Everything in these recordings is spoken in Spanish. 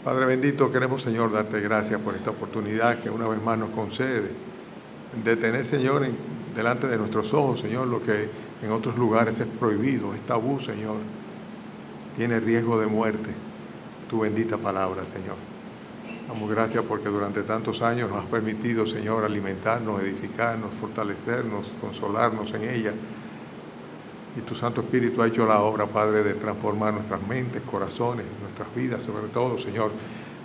Padre bendito, queremos, Señor, darte gracias por esta oportunidad que una vez más nos concede de tener, Señor, delante de nuestros ojos, Señor, lo que en otros lugares es prohibido, es tabú, Señor, tiene riesgo de muerte, tu bendita palabra, Señor. Damos gracias porque durante tantos años nos has permitido, Señor, alimentarnos, edificarnos, fortalecernos, consolarnos en ella. Y tu Santo Espíritu ha hecho la obra, Padre, de transformar nuestras mentes, corazones, nuestras vidas, sobre todo, Señor,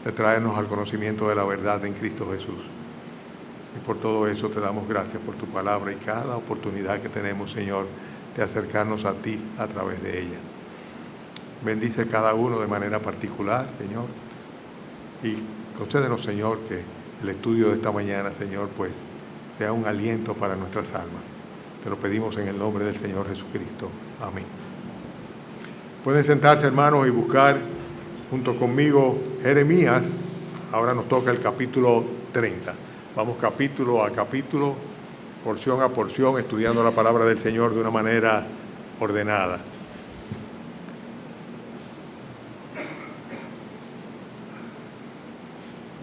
de traernos al conocimiento de la verdad en Cristo Jesús. Y por todo eso te damos gracias por tu palabra y cada oportunidad que tenemos, Señor, de acercarnos a ti a través de ella. Bendice cada uno de manera particular, Señor, y concédenos, Señor, que el estudio de esta mañana, Señor, pues sea un aliento para nuestras almas. Te lo pedimos en el nombre del Señor Jesucristo. Amén. Pueden sentarse, hermanos, y buscar junto conmigo Jeremías. Ahora nos toca el capítulo 30. Vamos capítulo a capítulo, porción a porción, estudiando la palabra del Señor de una manera ordenada.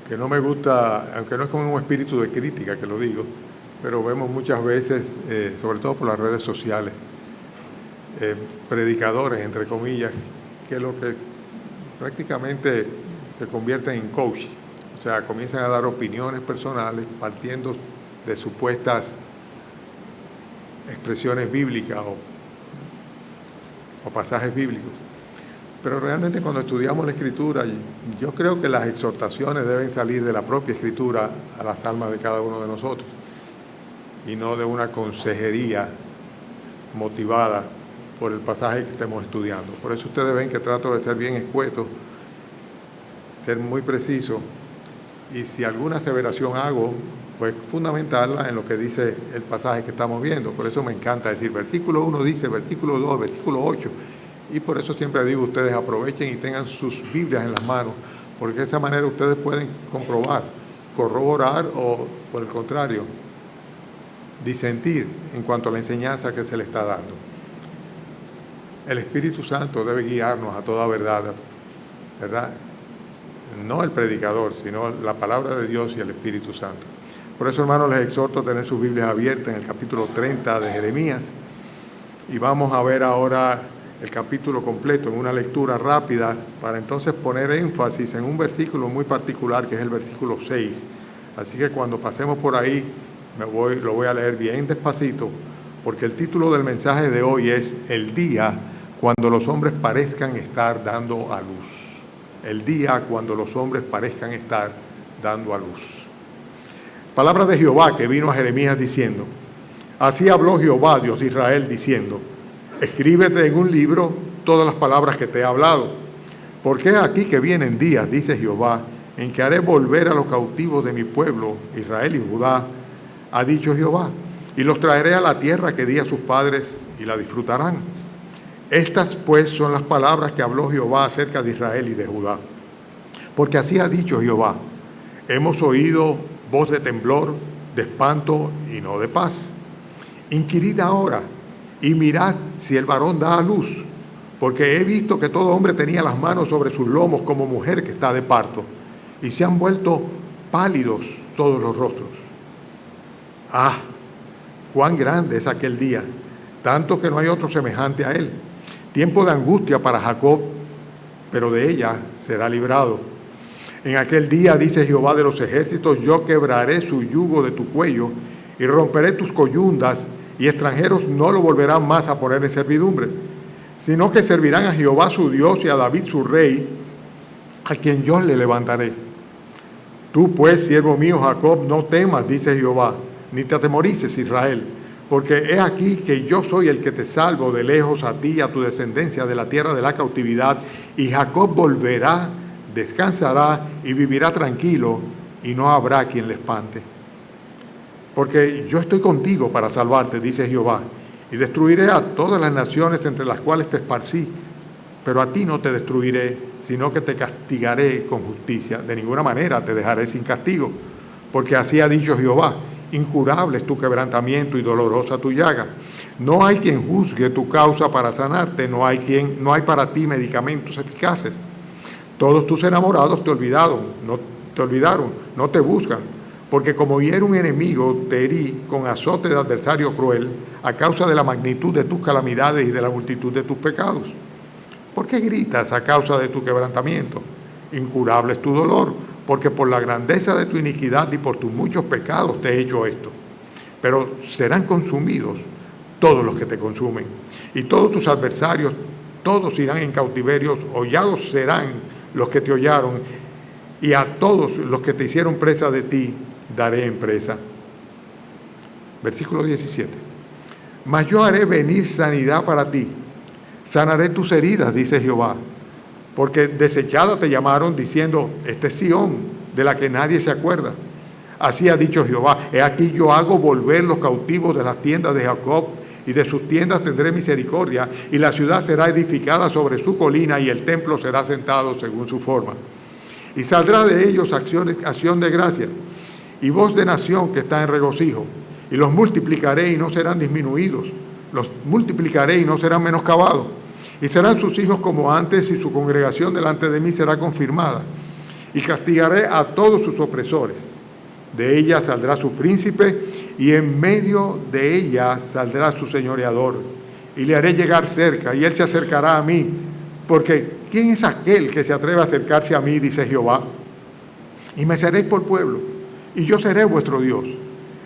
Que no me gusta, aunque no es como un espíritu de crítica que lo digo, pero vemos muchas veces, sobre todo por las redes sociales, predicadores, entre comillas, que lo que prácticamente se convierten en coach. O sea, comienzan a dar opiniones personales partiendo de supuestas expresiones bíblicas o pasajes bíblicos. Pero realmente cuando estudiamos la Escritura, yo creo que las exhortaciones deben salir de la propia Escritura a las almas de cada uno de nosotros, y no de una consejería motivada por el pasaje que estemos estudiando. Por eso ustedes ven que trato de ser bien escueto, ser muy preciso, y si alguna aseveración hago, pues fundamentarla en lo que dice el pasaje que estamos viendo. Por eso me encanta decir, versículo 1 dice, versículo 2, versículo 8, y por eso siempre digo, ustedes aprovechen y tengan sus Biblias en las manos, porque de esa manera ustedes pueden comprobar, corroborar o, por el contrario, disentir en cuanto a la enseñanza que se le está dando. El Espíritu Santo debe guiarnos a toda verdad, ¿verdad? No el predicador, sino la palabra de Dios y el Espíritu Santo. Por eso, hermanos, les exhorto a tener sus Biblias abiertas en el capítulo 30 de Jeremías, y vamos a ver ahora el capítulo completo en una lectura rápida para entonces poner énfasis en un versículo muy particular que es el versículo 6. Así que cuando pasemos por ahí lo voy a leer bien despacito, porque el título del mensaje de hoy es El día cuando los hombres parezcan estar dando a luz. El día cuando los hombres parezcan estar dando a luz. Palabra de Jehová que vino a Jeremías diciendo, así habló Jehová, Dios de Israel, diciendo, escríbete en un libro todas las palabras que te he hablado, porque aquí que vienen días, dice Jehová, en que haré volver a los cautivos de mi pueblo, Israel y Judá, ha dicho Jehová, y los traeré a la tierra que di a sus padres y la disfrutarán. Estas pues son las palabras que habló Jehová acerca de Israel y de Judá. Porque así ha dicho Jehová, hemos oído voz de temblor, de espanto y no de paz. Inquirid ahora y mirad si el varón da a luz, porque he visto que todo hombre tenía las manos sobre sus lomos como mujer que está de parto, y se han vuelto pálidos todos los rostros. Ah, cuán grande es aquel día, tanto que no hay otro semejante a él. Tiempo de angustia para Jacob, pero de ella será librado. En aquel día, dice Jehová de los ejércitos, yo quebraré su yugo de tu cuello y romperé tus coyundas, y extranjeros no lo volverán más a poner en servidumbre, sino que servirán a Jehová su Dios y a David su rey, a quien yo le levantaré. Tú pues, siervo mío Jacob, no temas, dice Jehová, ni te atemorices, Israel, porque he aquí que yo soy el que te salvo de lejos a ti y a tu descendencia de la tierra de la cautividad, y Jacob volverá, descansará y vivirá tranquilo, y no habrá quien le espante. Porque yo estoy contigo para salvarte, dice Jehová, y destruiré a todas las naciones entre las cuales te esparcí, pero a ti no te destruiré, sino que te castigaré con justicia. De ninguna manera te dejaré sin castigo, porque así ha dicho Jehová, incurable es tu quebrantamiento y dolorosa tu llaga. No hay quien juzgue tu causa para sanarte, no hay para ti medicamentos eficaces. Todos tus enamorados te olvidaron, no te buscan, porque como hiere un enemigo, te herí con azote de adversario cruel, a causa de la magnitud de tus calamidades y de la multitud de tus pecados. ¿Por qué gritas a causa de tu quebrantamiento? Incurable es tu dolor, porque por la grandeza de tu iniquidad y por tus muchos pecados te he hecho esto. Pero serán consumidos todos los que te consumen, y todos tus adversarios, todos irán en cautiverios, hollados serán los que te hollaron, y a todos los que te hicieron presa de ti, daré en presa. Versículo 17. Mas yo haré venir sanidad para ti, sanaré tus heridas, dice Jehová, porque desechada te llamaron diciendo, esta es Sión, de la que nadie se acuerda. Así ha dicho Jehová, he aquí yo hago volver los cautivos de las tiendas de Jacob, y de sus tiendas tendré misericordia, y la ciudad será edificada sobre su colina, y el templo será sentado según su forma. Y saldrá de ellos acción de gracia, y voz de nación que está en regocijo, y los multiplicaré y no serán disminuidos, los multiplicaré y no serán menoscabados, y serán sus hijos como antes, y su congregación delante de mí será confirmada, y castigaré a todos sus opresores. De ella saldrá su príncipe, y en medio de ella saldrá su señoreador, y le haré llegar cerca, y él se acercará a mí, porque ¿quién es aquel que se atreve a acercarse a mí?, dice Jehová. Y me seréis por pueblo, y yo seré vuestro Dios.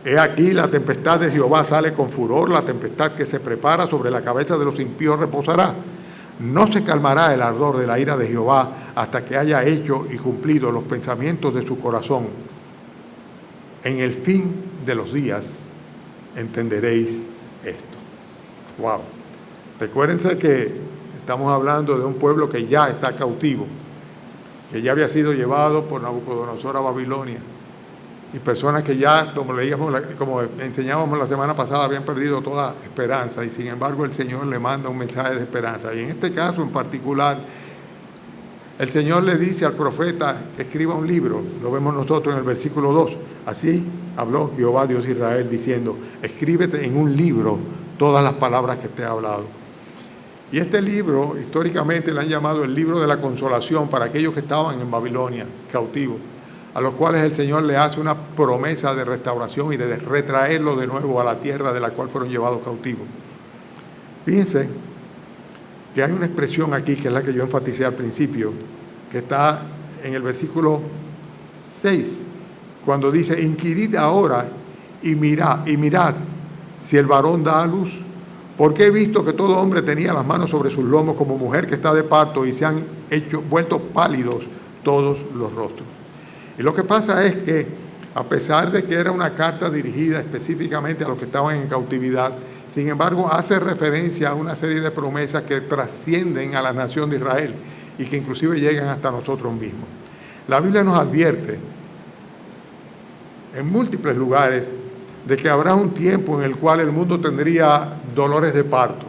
He aquí la tempestad de Jehová sale con furor, la tempestad que se prepara sobre la cabeza de los impíos reposará. No se calmará el ardor de la ira de Jehová hasta que haya hecho y cumplido los pensamientos de su corazón. En el fin de los días entenderéis esto. Wow. Recuérdense que estamos hablando de un pueblo que ya está cautivo, que ya había sido llevado por Nabucodonosor a Babilonia, y personas que ya, como enseñábamos la semana pasada, habían perdido toda esperanza, y sin embargo el Señor le manda un mensaje de esperanza. Y en este caso en particular, el Señor le dice al profeta que escriba un libro. Lo vemos nosotros en el versículo 2. Así habló Jehová Dios de Israel diciendo, escríbete en un libro todas las palabras que te he hablado. Y este libro históricamente le han llamado el libro de la consolación para aquellos que estaban en Babilonia, cautivos, a los cuales el Señor le hace una promesa de restauración y de retraerlo de nuevo a la tierra de la cual fueron llevados cautivos. Fíjense que hay una expresión aquí, que es la que yo enfaticé al principio, que está en el versículo 6, cuando dice, inquirid ahora y mirad si el varón da a luz, porque he visto que todo hombre tenía las manos sobre sus lomos como mujer que está de parto, y se han vuelto pálidos todos los rostros. Y lo que pasa es que, a pesar de que era una carta dirigida específicamente a los que estaban en cautividad, sin embargo, hace referencia a una serie de promesas que trascienden a la nación de Israel y que inclusive llegan hasta nosotros mismos. La Biblia nos advierte en múltiples lugares de que habrá un tiempo en el cual el mundo tendría dolores de parto,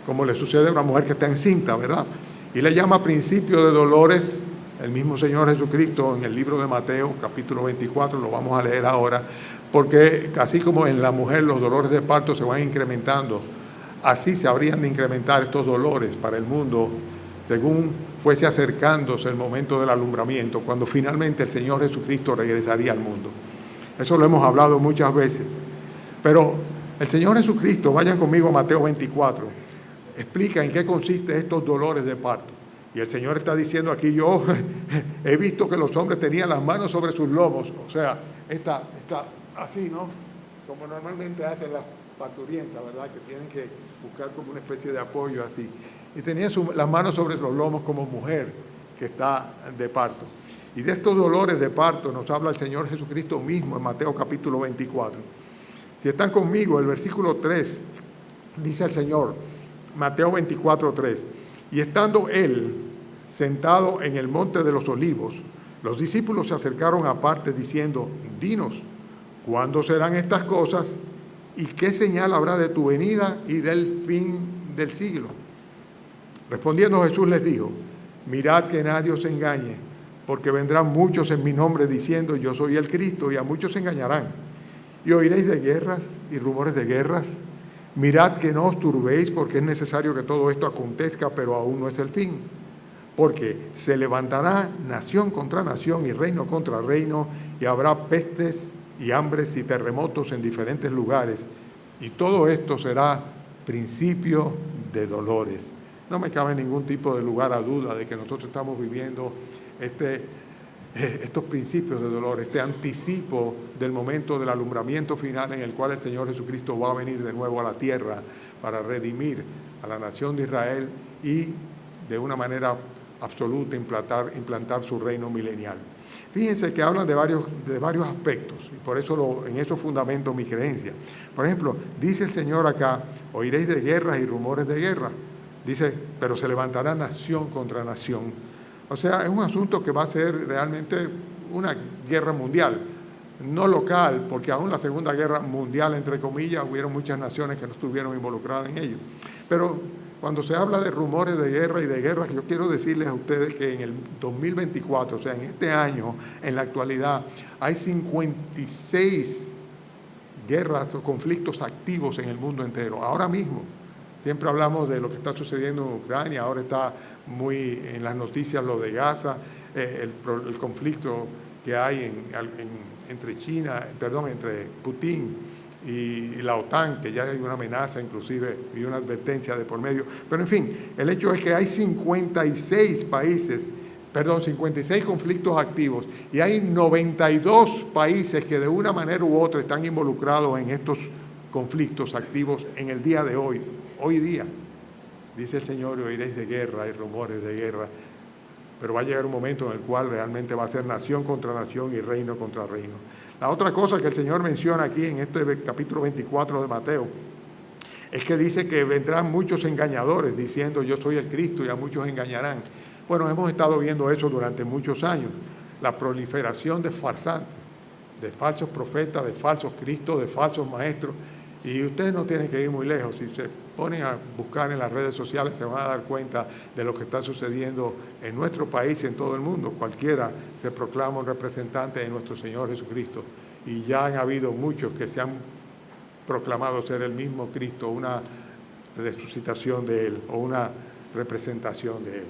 como le sucede a una mujer que está encinta, ¿verdad? Y le llama principio de dolores el mismo Señor Jesucristo en el libro de Mateo, capítulo 24, lo vamos a leer ahora, porque así como en la mujer los dolores de parto se van incrementando, así se habrían de incrementar estos dolores para el mundo según fuese acercándose el momento del alumbramiento, cuando finalmente el Señor Jesucristo regresaría al mundo. Eso lo hemos hablado muchas veces. Pero el Señor Jesucristo, vayan conmigo a Mateo 24, explica en qué consiste estos dolores de parto. Y el Señor está diciendo aquí, yo he visto que los hombres tenían las manos sobre sus lomos, o sea, está así, ¿no? Como normalmente hacen las parturientas, ¿verdad? Que tienen que buscar como una especie de apoyo así. Y tenía las manos sobre los lomos como mujer que está de parto. Y de estos dolores de parto nos habla el Señor Jesucristo mismo en Mateo capítulo 24. Si están conmigo, el versículo 3, dice el Señor, Mateo 24, 3, y estando él sentado en el monte de los olivos, los discípulos se acercaron aparte diciendo, dinos, ¿cuándo serán estas cosas? ¿Y qué señal habrá de tu venida y del fin del siglo? Respondiendo Jesús les dijo, mirad que nadie os engañe, porque vendrán muchos en mi nombre diciendo, yo soy el Cristo, y a muchos se engañarán. Y oiréis de guerras y rumores de guerras. Mirad que no os turbéis, porque es necesario que todo esto acontezca, pero aún no es el fin. porque se levantará nación contra nación y reino contra reino, y habrá pestes y hambres y terremotos en diferentes lugares, y todo esto será principio de dolores. No me cabe ningún tipo de lugar a duda de que nosotros estamos viviendo estos principios de dolor, este anticipo del momento del alumbramiento final en el cual el Señor Jesucristo va a venir de nuevo a la tierra para redimir a la nación de Israel y de una manera absoluta implantar su reino milenial. Fíjense que hablan de varios aspectos, y por eso en eso fundamento mi creencia. Por ejemplo, dice el Señor acá, oiréis de guerras y rumores de guerra. Dice, pero se levantará nación contra nación. O sea, es un asunto que va a ser realmente una guerra mundial, no local, porque aún la Segunda Guerra Mundial, entre comillas, hubieron muchas naciones que no estuvieron involucradas en ello. Pero cuando se habla de rumores de guerra y de guerras, yo quiero decirles a ustedes que en el 2024, o sea, en este año, en la actualidad, hay 56 guerras o conflictos activos en el mundo entero, ahora mismo. Siempre hablamos de lo que está sucediendo en Ucrania, ahora está muy en las noticias lo de Gaza, el conflicto que hay entre Putin y la OTAN, que ya hay una amenaza inclusive y una advertencia de por medio. Pero en fin, el hecho es que hay 56 conflictos activos y hay 92 países que de una manera u otra están involucrados en estos conflictos activos en el día de hoy. Hoy día, dice el Señor, oiréis de guerra y rumores de guerra, pero va a llegar un momento en el cual realmente va a ser nación contra nación y reino contra reino. La otra cosa que el Señor menciona aquí en este capítulo 24 de Mateo es que dice que vendrán muchos engañadores diciendo yo soy el Cristo y a muchos engañarán. Bueno, hemos estado viendo eso durante muchos años, la proliferación de farsantes, de falsos profetas, de falsos cristos, de falsos maestros. Y ustedes no tienen que ir muy lejos. Si se ponen a buscar en las redes sociales se van a dar cuenta de lo que está sucediendo en nuestro país y en todo el mundo. Cualquiera se proclama un representante de nuestro Señor Jesucristo. Y ya han habido muchos que se han proclamado ser el mismo Cristo, una resucitación de Él o una representación de Él.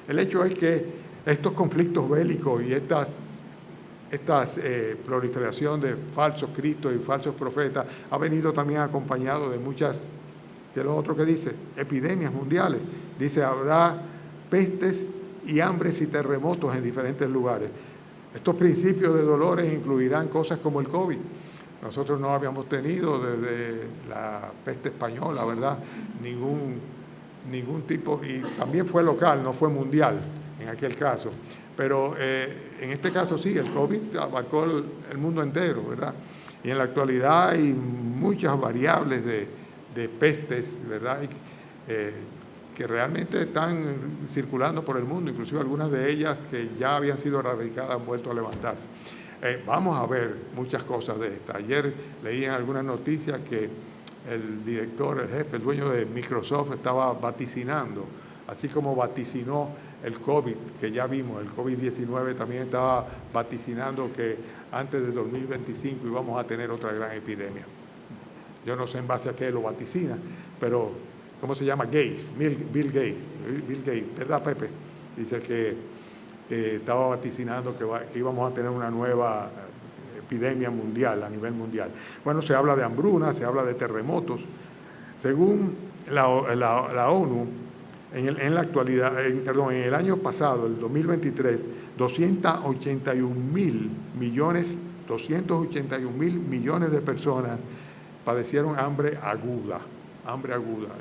El hecho es que estos conflictos bélicos y esta proliferación de falsos cristos y falsos profetas ha venido también acompañado de muchas, que es lo otro que dice, epidemias mundiales. Dice, habrá pestes y hambres y terremotos en diferentes lugares. Estos principios de dolores incluirán cosas como el COVID. Nosotros no habíamos tenido desde la peste española, ¿verdad? Ningún tipo, y también fue local, no fue mundial en aquel caso. Pero en este caso sí, el COVID abarcó el mundo entero, ¿verdad? Y en la actualidad hay muchas variables de pestes, ¿verdad? Que realmente están circulando por el mundo, inclusive algunas de ellas que ya habían sido erradicadas han vuelto a levantarse. Vamos a ver muchas cosas de estas. Ayer leí en algunas noticias que el director, el jefe, el dueño de Microsoft estaba vaticinando, así como vaticinó el COVID, que ya vimos, el COVID-19 también estaba vaticinando que antes de 2025 íbamos a tener otra gran epidemia. Yo no sé en base a qué lo vaticina, pero ¿cómo se llama? Bill Gates, ¿verdad, Pepe? Dice que estaba vaticinando que íbamos a tener una nueva epidemia mundial, a nivel mundial. Bueno, se habla de hambruna, se habla de terremotos. Según la ONU, en la actualidad, en el año pasado, el 2023, 281 mil millones de personas padecieron hambre aguda.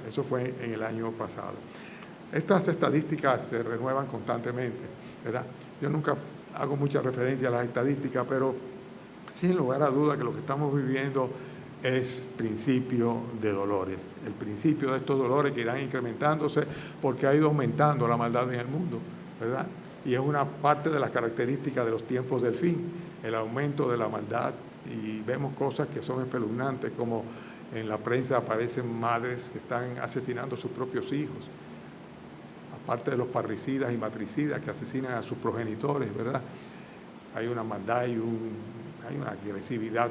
Eso fue en el año pasado. Estas estadísticas se renuevan constantemente, ¿verdad? Yo nunca hago mucha referencia a las estadísticas, pero sin lugar a duda que lo que estamos viviendo es principio de dolores, el principio de estos dolores que irán incrementándose porque ha ido aumentando la maldad en el mundo, ¿verdad? Y es una parte de las características de los tiempos del fin, el aumento de la maldad, y vemos cosas que son espeluznantes, como en la prensa aparecen madres que están asesinando a sus propios hijos, aparte de los parricidas y matricidas que asesinan a sus progenitores, ¿verdad? Hay una maldad y hay una agresividad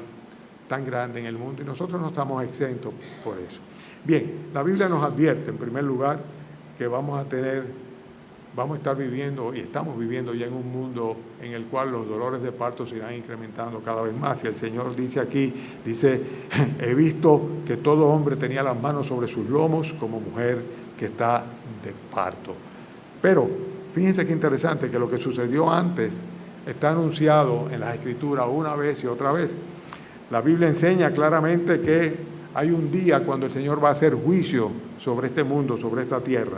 tan grande en el mundo y nosotros no estamos exentos por eso. Bien, la Biblia nos advierte, en primer lugar, que vamos a tener vamos a estar viviendo y estamos viviendo ya en un mundo en el cual los dolores de parto se irán incrementando cada vez más. Y el Señor dice aquí, he visto que todo hombre tenía las manos sobre sus lomos como mujer que está de parto. Pero fíjense qué interesante que lo que sucedió antes está anunciado en las Escrituras una vez y otra vez. La Biblia enseña claramente que hay un día cuando el Señor va a hacer juicio sobre este mundo, sobre esta tierra.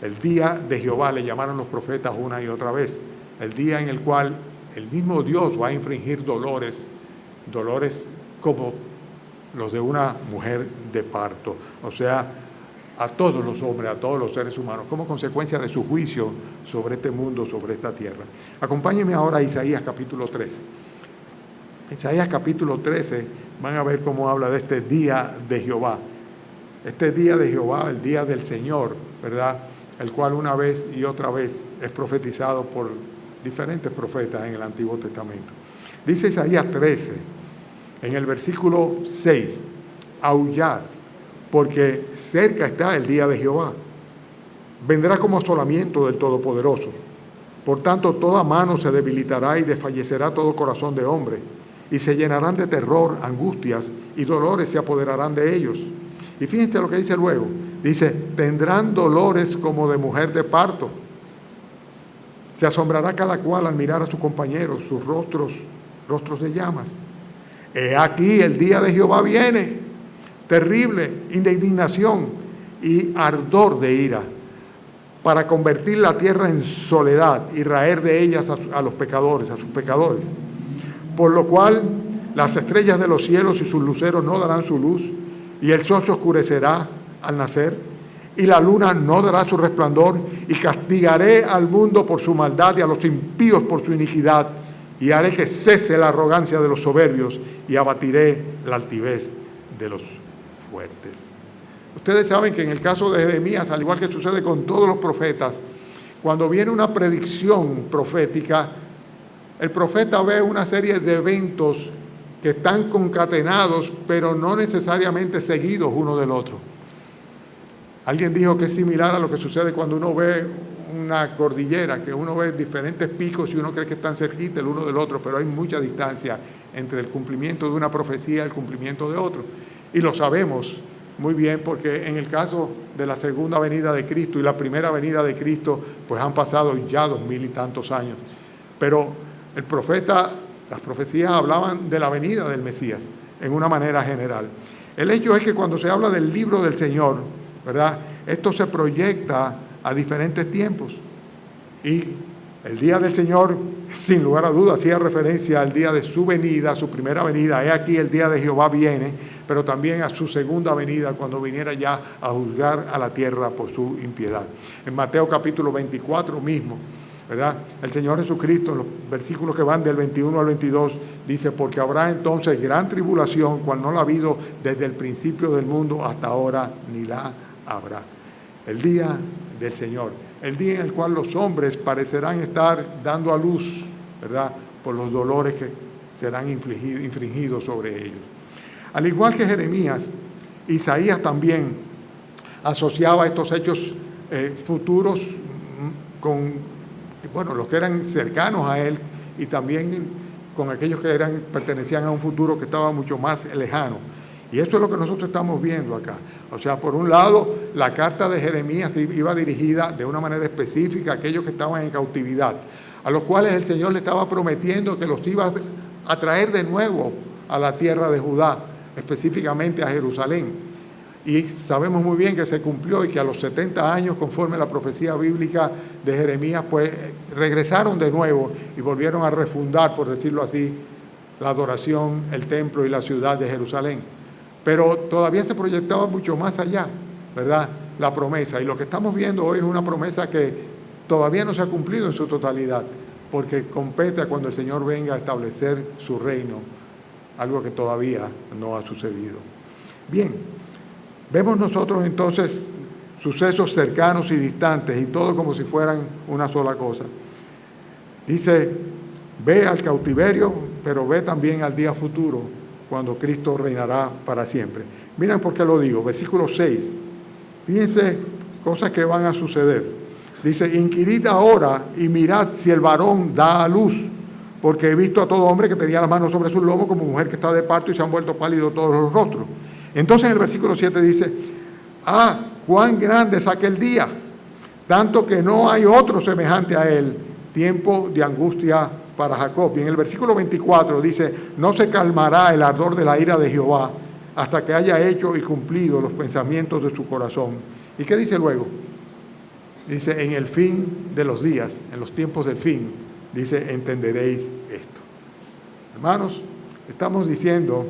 El día de Jehová le llamaron los profetas una y otra vez. El día en el cual el mismo Dios va a infligir dolores como los de una mujer de parto. O sea, a todos los hombres, a todos los seres humanos, como consecuencia de su juicio sobre este mundo, sobre esta tierra. Acompáñenme ahora a Isaías capítulo 13. Isaías capítulo 13, van a ver cómo habla de este día de Jehová. Este día de Jehová, el día del Señor, ¿verdad?, el cual una vez y otra vez es profetizado por diferentes profetas en el Antiguo Testamento. Dice Isaías 13, en el versículo 6, aullad, porque cerca está el día de Jehová. Vendrá como asolamiento del Todopoderoso. Por tanto, toda mano se debilitará y desfallecerá todo corazón de hombre, y se llenarán de terror, angustias, y dolores se apoderarán de ellos. Y fíjense lo que dice luego. Dice, tendrán dolores como de mujer de parto. Se asombrará cada cual al mirar a sus compañeros, sus rostros de llamas. He aquí el día de Jehová viene, terrible, de indignación y ardor de ira, para convertir la tierra en soledad y raer de ellas a los pecadores, a sus pecadores. Por lo cual las estrellas de los cielos y sus luceros no darán su luz, y el sol se oscurecerá al nacer, y la luna no dará su resplandor, y castigaré al mundo por su maldad y a los impíos por su iniquidad, y haré que cese la arrogancia de los soberbios, y abatiré la altivez de los fuertes. Ustedes saben que en el caso de Jeremías, al igual que sucede con todos los profetas, cuando viene una predicción profética, el profeta ve una serie de eventos que están concatenados, pero no necesariamente seguidos uno del otro. Alguien dijo que es similar a lo que sucede cuando uno ve una cordillera, que uno ve diferentes picos y uno cree que están cerquita el uno del otro, pero hay mucha distancia entre el cumplimiento de una profecía y el cumplimiento de otro. Y lo sabemos muy bien porque en el caso de la segunda venida de Cristo y la primera venida de Cristo, pues han pasado ya 2000 y tantos años. Pero el profeta, las profecías hablaban de la venida del Mesías en una manera general. El hecho es que cuando se habla del libro del Señor, ¿verdad?, esto se proyecta a diferentes tiempos. Y el día del Señor, sin lugar a dudas, hacía referencia al día de su venida, su primera venida. He aquí el día de Jehová viene, pero también a su segunda venida, cuando viniera ya a juzgar a la tierra por su impiedad. En Mateo capítulo 24 mismo, ¿verdad?, el Señor Jesucristo, en los versículos que van del 21 al 22, dice, porque habrá entonces gran tribulación, cual no la ha habido desde el principio del mundo hasta ahora, ni la habrá. El día del Señor, el día en el cual los hombres parecerán estar dando a luz, ¿verdad?, por los dolores que serán infligidos sobre ellos. Al igual que Jeremías, Isaías también asociaba estos hechos futuros con, bueno, los que eran cercanos a él y también con aquellos que pertenecían a un futuro que estaba mucho más lejano. Y eso es lo que nosotros estamos viendo acá. O sea, por un lado, la carta de Jeremías iba dirigida de una manera específica a aquellos que estaban en cautividad, a los cuales el Señor le estaba prometiendo que los iba a traer de nuevo a la tierra de Judá, específicamente a Jerusalén. Y sabemos muy bien que se cumplió y que a los 70 años, conforme la profecía bíblica de Jeremías, pues regresaron de nuevo y volvieron a refundar, por decirlo así, la adoración, el templo y la ciudad de Jerusalén. Pero todavía se proyectaba mucho más allá, ¿verdad?, la promesa. Y lo que estamos viendo hoy es una promesa que todavía no se ha cumplido en su totalidad, porque compete a cuando el Señor venga a establecer su reino, algo que todavía no ha sucedido. Bien, vemos nosotros entonces sucesos cercanos y distantes, y todo como si fueran una sola cosa. Dice, ve al cautiverio, pero ve también al día futuro, cuando Cristo reinará para siempre. Miren por qué lo digo. Versículo 6. Fíjense cosas que van a suceder. Dice, inquirid ahora y mirad si el varón da a luz, porque he visto a todo hombre que tenía las manos sobre sus lomos como mujer que está de parto y se han vuelto pálidos todos los rostros. Entonces en el versículo 7 dice, cuán grande es aquel día, tanto que no hay otro semejante a él, tiempo de angustia para Jacob. Y en el versículo 24 dice, no se calmará el ardor de la ira de Jehová hasta que haya hecho y cumplido los pensamientos de su corazón. ¿Y qué dice luego? Dice, en el fin de los días, en los tiempos del fin, dice, entenderéis esto. Hermanos, estamos diciendo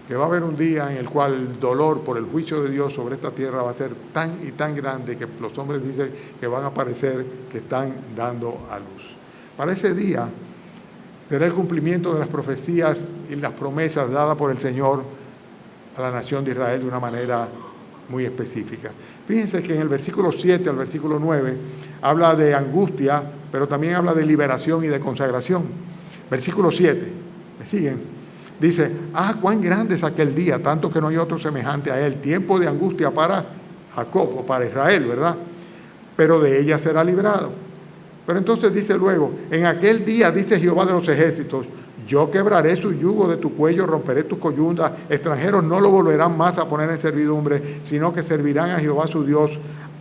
que va a haber un día en el cual el dolor por el juicio de Dios sobre esta tierra va a ser tan y tan grande que los hombres dicen que van a parecer que están dando a luz. Para ese día será el cumplimiento de las profecías y las promesas dadas por el Señor a la nación de Israel de una manera muy específica. Fíjense que en el versículo 7 al versículo 9 habla de angustia, pero también habla de liberación y de consagración. Versículo 7, ¿me siguen? Dice, cuán grande es aquel día, tanto que no hay otro semejante a él, tiempo de angustia para Jacob o para Israel, ¿verdad? Pero de ella será librado. Pero entonces dice luego, en aquel día, dice Jehová de los ejércitos, yo quebraré su yugo de tu cuello, romperé tus coyundas, extranjeros no lo volverán más a poner en servidumbre, sino que servirán a Jehová su Dios,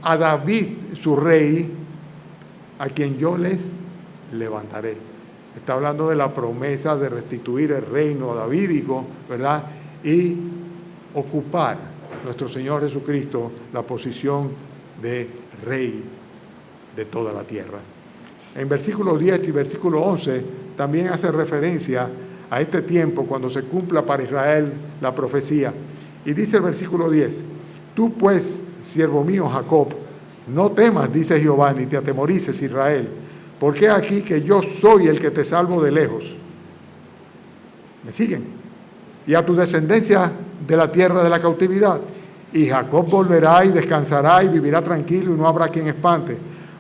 a David su rey, a quien yo les levantaré. Está hablando de la promesa de restituir el reino davídico, ¿verdad? Y ocupar nuestro Señor Jesucristo la posición de rey de toda la tierra. En versículo 10 y versículo 11 también hace referencia a este tiempo cuando se cumpla para Israel la profecía. Y dice el versículo 10, tú pues, siervo mío Jacob, no temas, dice Jehová, ni te atemorices Israel, porque aquí que yo soy el que te salvo de lejos. ¿Me siguen? Y a tu descendencia de la tierra de la cautividad. Y Jacob volverá y descansará y vivirá tranquilo y no habrá quien espante.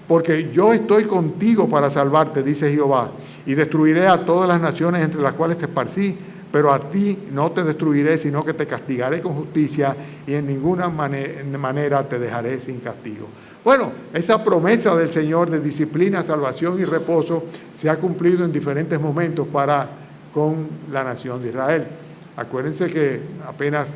Porque yo estoy contigo para salvarte, dice Jehová, y destruiré a todas las naciones entre las cuales te esparcí, pero a ti no te destruiré, sino que te castigaré con justicia y en ninguna manera te dejaré sin castigo. Bueno, esa promesa del Señor de disciplina, salvación y reposo se ha cumplido en diferentes momentos con la nación de Israel. Acuérdense que apenas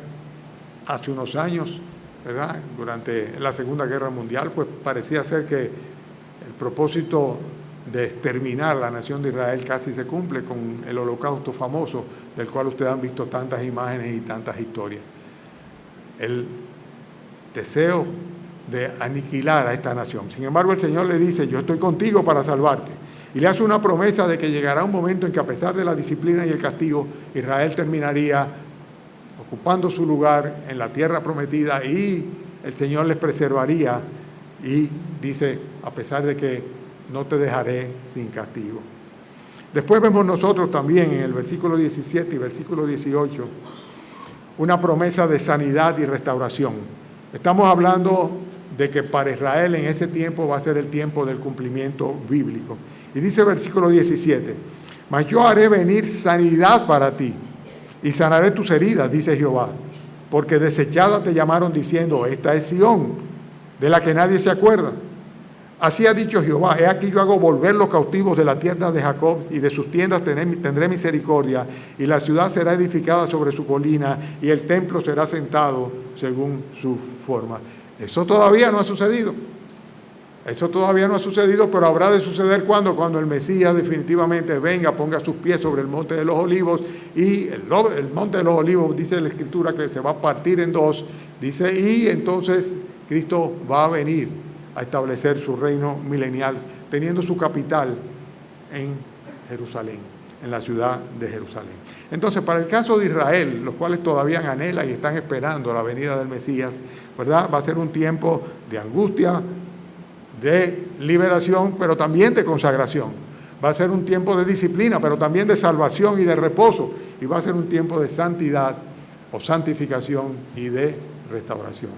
hace unos años, ¿verdad?, durante la Segunda Guerra Mundial, pues parecía ser que el propósito de exterminar la nación de Israel casi se cumple con el holocausto famoso, del cual ustedes han visto tantas imágenes y tantas historias. El deseo de aniquilar a esta nación. Sin embargo, el Señor le dice, yo estoy contigo para salvarte. Y le hace una promesa de que llegará un momento en que a pesar de la disciplina y el castigo, Israel terminaría ocupando su lugar en la tierra prometida y el Señor les preservaría y dice, a pesar de que no te dejaré sin castigo. Después vemos nosotros también en el versículo 17 y versículo 18 una promesa de sanidad y restauración. Estamos hablando de que para Israel en ese tiempo va a ser el tiempo del cumplimiento bíblico. Y dice el versículo 17, mas yo haré venir sanidad para ti y sanaré tus heridas, dice Jehová, porque desechada te llamaron diciendo, esta es Sión, de la que nadie se acuerda. Así ha dicho Jehová, he aquí yo hago volver los cautivos de la tierra de Jacob y de sus tiendas tendré misericordia y la ciudad será edificada sobre su colina y el templo será sentado según su forma. Eso todavía no ha sucedido. Eso todavía no ha sucedido, pero habrá de suceder cuando el Mesías definitivamente venga, ponga sus pies sobre el Monte de los Olivos y el Monte de los Olivos, dice la Escritura, que se va a partir en dos, dice, y entonces Cristo va a venir a establecer su reino milenial, teniendo su capital en Jerusalén, en la ciudad de Jerusalén. Entonces, para el caso de Israel, los cuales todavía anhelan y están esperando la venida del Mesías, ¿verdad?, va a ser un tiempo de angustia, de liberación, pero también de consagración. Va a ser un tiempo de disciplina, pero también de salvación y de reposo. Y va a ser un tiempo de santidad o santificación y de restauración.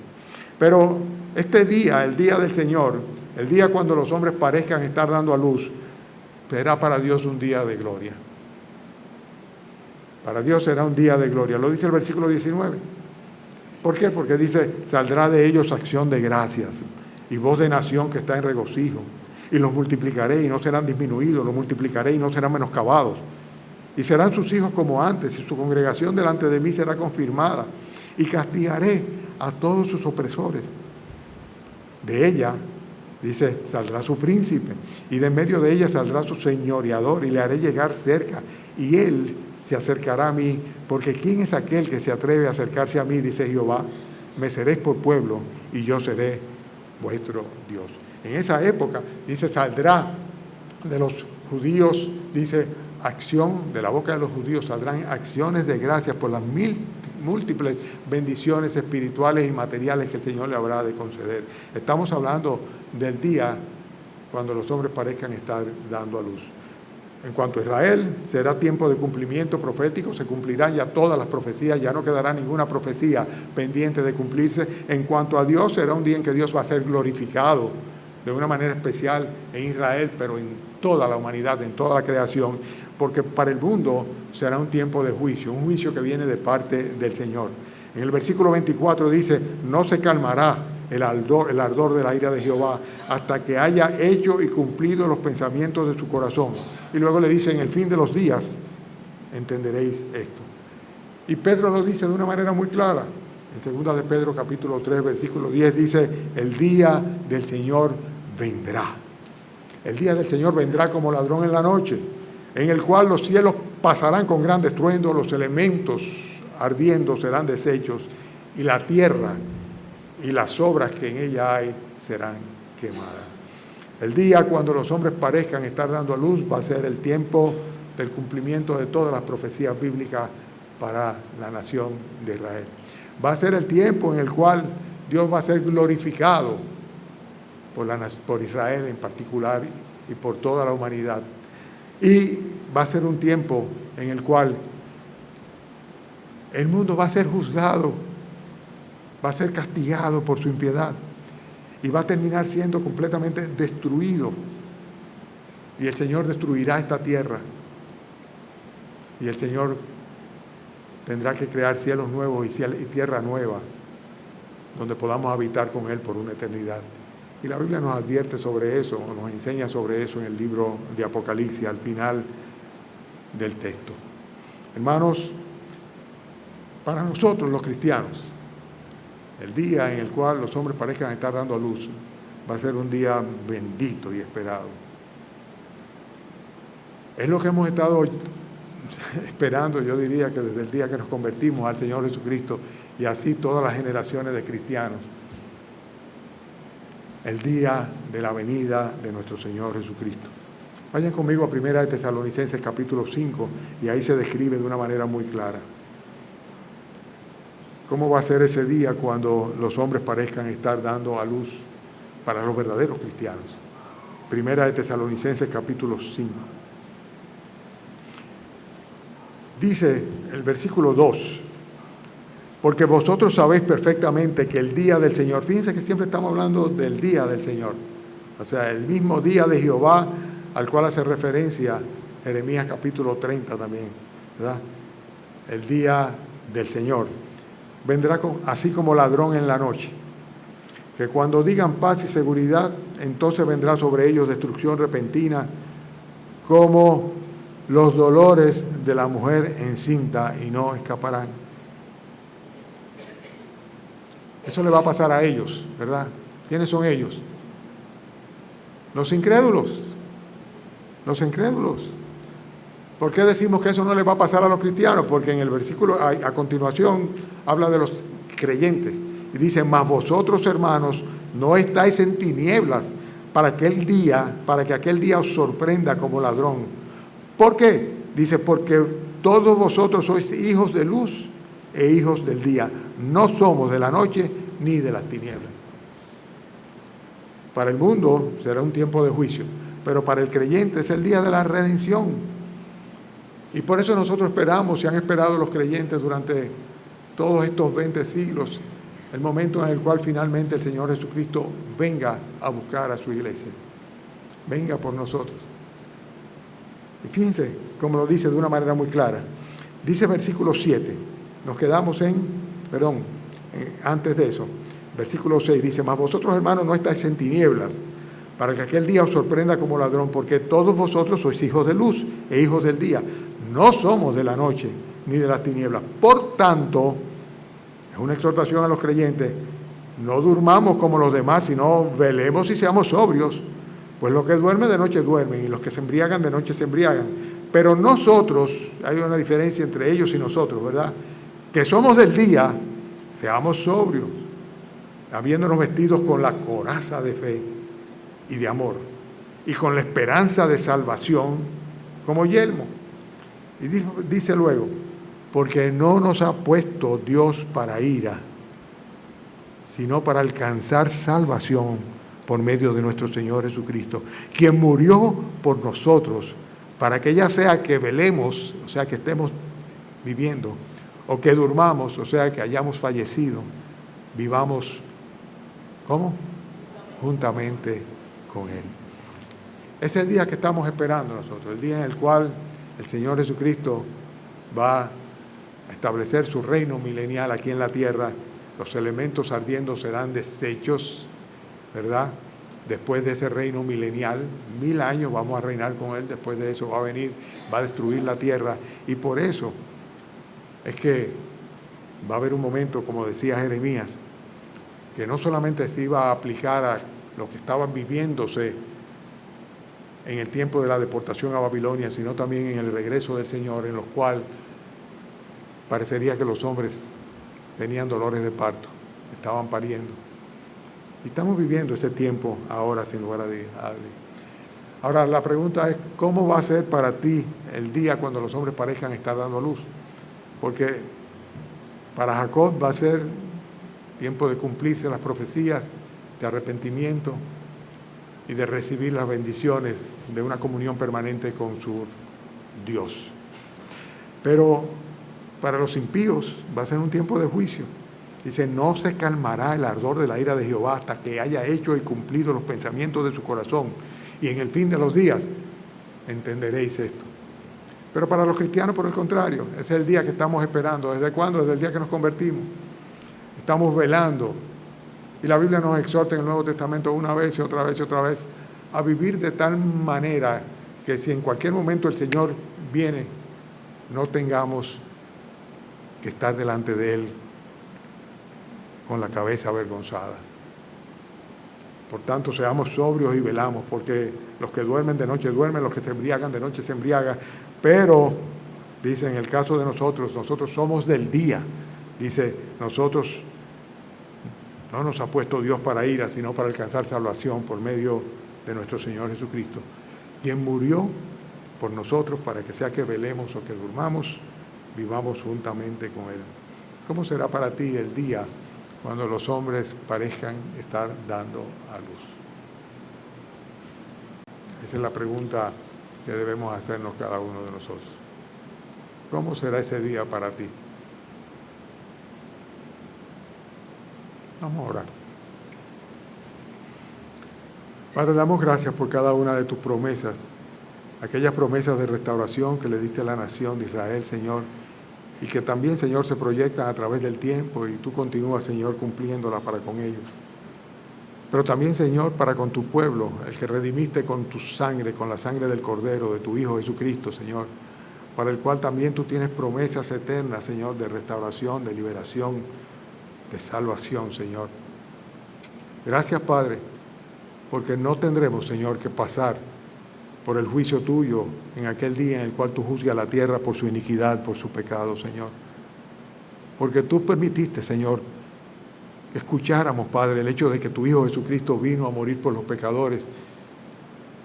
Pero este día, el día del Señor, el día cuando los hombres parezcan estar dando a luz, será para Dios un día de gloria. Para Dios será un día de gloria. Lo dice el versículo 19. ¿Por qué? Porque dice, saldrá de ellos acción de gracias y voz de nación que está en regocijo. y los multiplicaré y no serán disminuidos, los multiplicaré y no serán menoscabados. Y serán sus hijos como antes, y su congregación delante de mí será confirmada. Y castigaré a todos sus opresores. De ella, dice, saldrá su príncipe, y de en medio de ella saldrá su señoreador, y le haré llegar cerca, y él se acercará a mí, porque ¿quién es aquel que se atreve a acercarse a mí? Dice Jehová, me seréis por pueblo, y yo seré vuestro Dios. En esa época, dice, saldrá de los judíos, dice, acción, de la boca de los judíos saldrán acciones de gracias por las múltiples bendiciones espirituales y materiales que el Señor le habrá de conceder. Estamos hablando del día cuando los hombres parezcan estar dando a luz. En cuanto a Israel, será tiempo de cumplimiento profético, se cumplirán ya todas las profecías, ya no quedará ninguna profecía pendiente de cumplirse. En cuanto a Dios, será un día en que Dios va a ser glorificado de una manera especial en Israel, pero en toda la humanidad, en toda la creación, porque para el mundo será un tiempo de juicio, un juicio que viene de parte del Señor. En el versículo 24 dice, no se calmará el ardor de la ira de Jehová hasta que haya hecho y cumplido los pensamientos de su corazón. Y luego le dice, en el fin de los días entenderéis esto. Y Pedro lo dice de una manera muy clara. En 2 de Pedro capítulo 3, versículo 10 dice, el día del Señor vendrá. El día del Señor vendrá como ladrón en la noche, en el cual los cielos pasarán con gran estruendo, los elementos ardiendo serán deshechos, y la tierra y las obras que en ella hay serán quemadas. El día cuando los hombres parezcan estar dando a luz va a ser el tiempo del cumplimiento de todas las profecías bíblicas para la nación de Israel. Va a ser el tiempo en el cual Dios va a ser glorificado por Israel en particular y por toda la humanidad. Y va a ser un tiempo en el cual el mundo va a ser juzgado, va a ser castigado por su impiedad y va a terminar siendo completamente destruido. Y el Señor destruirá esta tierra. Y el Señor tendrá que crear cielos nuevos y tierra nueva, donde podamos habitar con Él por una eternidad. Y la Biblia nos advierte sobre eso, nos enseña sobre eso en el libro de Apocalipsis, al final del texto. Hermanos, para nosotros los cristianos, el día en el cual los hombres parezcan estar dando a luz va a ser un día bendito y esperado. Es lo que hemos estado esperando, yo diría que desde el día que nos convertimos al Señor Jesucristo, y así todas las generaciones de cristianos. El día de la venida de nuestro Señor Jesucristo. Vayan conmigo a 1 de Tesalonicenses capítulo 5 y ahí se describe de una manera muy clara cómo va a ser ese día cuando los hombres parezcan estar dando a luz para los verdaderos cristianos. 1 de Tesalonicenses capítulo 5. Dice el versículo 2, porque vosotros sabéis perfectamente que el día del Señor, fíjense que siempre estamos hablando del día del Señor, o sea, el mismo día de Jehová al cual hace referencia Jeremías capítulo 30 también, ¿verdad? El día del Señor vendrá así como ladrón en la noche, que cuando digan paz y seguridad, entonces vendrá sobre ellos destrucción repentina, como los dolores de la mujer encinta, y no escaparán. Eso le va a pasar a ellos, ¿verdad? ¿Quiénes son ellos? Los incrédulos. Los incrédulos. ¿Por qué decimos que eso no le va a pasar a los cristianos? Porque en el versículo a continuación habla de los creyentes y dice, mas vosotros, hermanos, no estáis en tinieblas para que aquel día os sorprenda como ladrón. ¿Por qué? Dice, porque todos vosotros sois hijos de luz e hijos del día. No somos de la noche ni de las tinieblas. Para el mundo será un tiempo de juicio, pero para el creyente es el día de la redención. Y por eso nosotros esperamos, y han esperado los creyentes durante todos estos 20 siglos, el momento en el cual finalmente el Señor Jesucristo venga a buscar a su iglesia. Venga por nosotros. Y fíjense como lo dice de una manera muy clara. Dice versículo 7, nos quedamos antes de eso, versículo 6 dice, mas vosotros, hermanos, no estáis en tinieblas, para que aquel día os sorprenda como ladrón, porque todos vosotros sois hijos de luz e hijos del día. No somos de la noche ni de las tinieblas. Por tanto, es una exhortación a los creyentes, no durmamos como los demás, sino velemos y seamos sobrios. Pues los que duermen de noche duermen y los que se embriagan de noche se embriagan. Pero nosotros, hay una diferencia entre ellos y nosotros, ¿verdad? Que somos del día, seamos sobrios, habiéndonos vestidos con la coraza de fe y de amor, y con la esperanza de salvación como yelmo. Y dice luego, porque no nos ha puesto Dios para ira, sino para alcanzar salvación por medio de nuestro Señor Jesucristo, quien murió por nosotros, para que ya sea que velemos, o sea que estemos viviendo, o que durmamos, o sea que hayamos fallecido, vivamos, ¿cómo? Juntamente con Él. Es el día que estamos esperando nosotros, el día en el cual el Señor Jesucristo va a establecer su reino milenial aquí en la tierra. Los elementos ardiendo serán deshechos, ¿verdad? Después de ese reino milenial, 1000 años vamos a reinar con Él, después de eso va a venir, va a destruir la tierra. Y por eso es que va a haber un momento, como decía Jeremías, que no solamente se iba a aplicar a lo que estaban viviéndose en el tiempo de la deportación a Babilonia, sino también en el regreso del Señor, en los cuales parecería que los hombres tenían dolores de parto, estaban pariendo. Y estamos viviendo ese tiempo ahora, sin lugar a dudas. Ahora, la pregunta es, ¿cómo va a ser para ti el día cuando los hombres parezcan estar dando luz? Porque para Jacob va a ser tiempo de cumplirse las profecías, de arrepentimiento y de recibir las bendiciones de una comunión permanente con su Dios. Pero para los impíos va a ser un tiempo de juicio. Dice, no se calmará el ardor de la ira de Jehová hasta que haya hecho y cumplido los pensamientos de su corazón. Y en el fin de los días entenderéis esto. Pero para los cristianos, por el contrario, ese es el día que estamos esperando. ¿Desde cuándo? Desde el día que nos convertimos. Estamos velando. Y la Biblia nos exhorta en el Nuevo Testamento una vez y otra vez y otra vez a vivir de tal manera que si en cualquier momento el Señor viene, no tengamos que estar delante de Él con la cabeza avergonzada. Por tanto, seamos sobrios y velamos, porque los que duermen de noche duermen, los que se embriagan de noche se embriagan. Pero, dice, en el caso de nosotros somos del día. Dice, nosotros no nos ha puesto Dios para ira, sino para alcanzar salvación por medio de nuestro Señor Jesucristo, quien murió por nosotros para que sea que velemos o que durmamos, vivamos juntamente con Él. ¿Cómo será para ti el día cuando los hombres parezcan estar dando a luz? Esa es la pregunta que debemos hacernos cada uno de nosotros. ¿Cómo será ese día para ti? Vamos a orar. Padre, damos gracias por cada una de tus promesas, aquellas promesas de restauración que le diste a la nación de Israel, Señor, y que también, Señor, se proyectan a través del tiempo y tú continúas, Señor, cumpliéndolas para con ellos. Pero también, Señor, para con tu pueblo, el que redimiste con tu sangre, con la sangre del Cordero, de tu Hijo Jesucristo, Señor, para el cual también tú tienes promesas eternas, Señor, de restauración, de liberación, de salvación, Señor. Gracias, Padre, porque no tendremos, Señor, que pasar por el juicio tuyo en aquel día en el cual tú juzgas la tierra por su iniquidad, por su pecado, Señor. Porque tú permitiste, Señor, que escucháramos, Padre, el hecho de que tu Hijo Jesucristo vino a morir por los pecadores.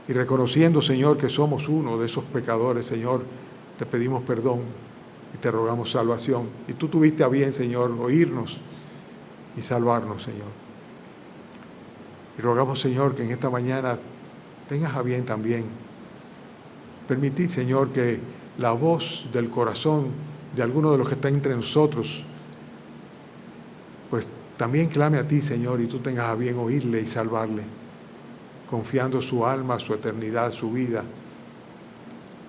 Y reconociendo, Señor, que somos uno de esos pecadores, Señor, te pedimos perdón y te rogamos salvación. Y tú tuviste a bien, Señor, oírnos y salvarnos, Señor. Y rogamos, Señor, que en esta mañana tengas a bien también permitir, Señor, que la voz del corazón de alguno de los que están entre nosotros, pues también clame a ti, Señor, y tú tengas a bien oírle y salvarle, confiando su alma, su eternidad, su vida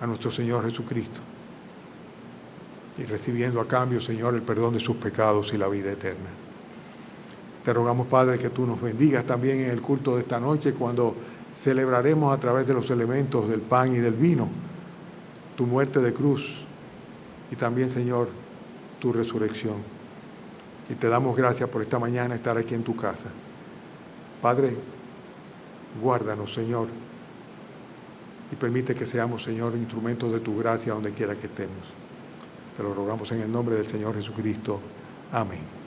a nuestro Señor Jesucristo y recibiendo a cambio, Señor, el perdón de sus pecados y la vida eterna. Te rogamos, Padre, que tú nos bendigas también en el culto de esta noche cuando celebraremos a través de los elementos del pan y del vino tu muerte de cruz y también, Señor, tu resurrección. Y te damos gracias por esta mañana estar aquí en tu casa. Padre, guárdanos, Señor, y permite que seamos, Señor, instrumentos de tu gracia donde quiera que estemos. Te lo rogamos en el nombre del Señor Jesucristo. Amén.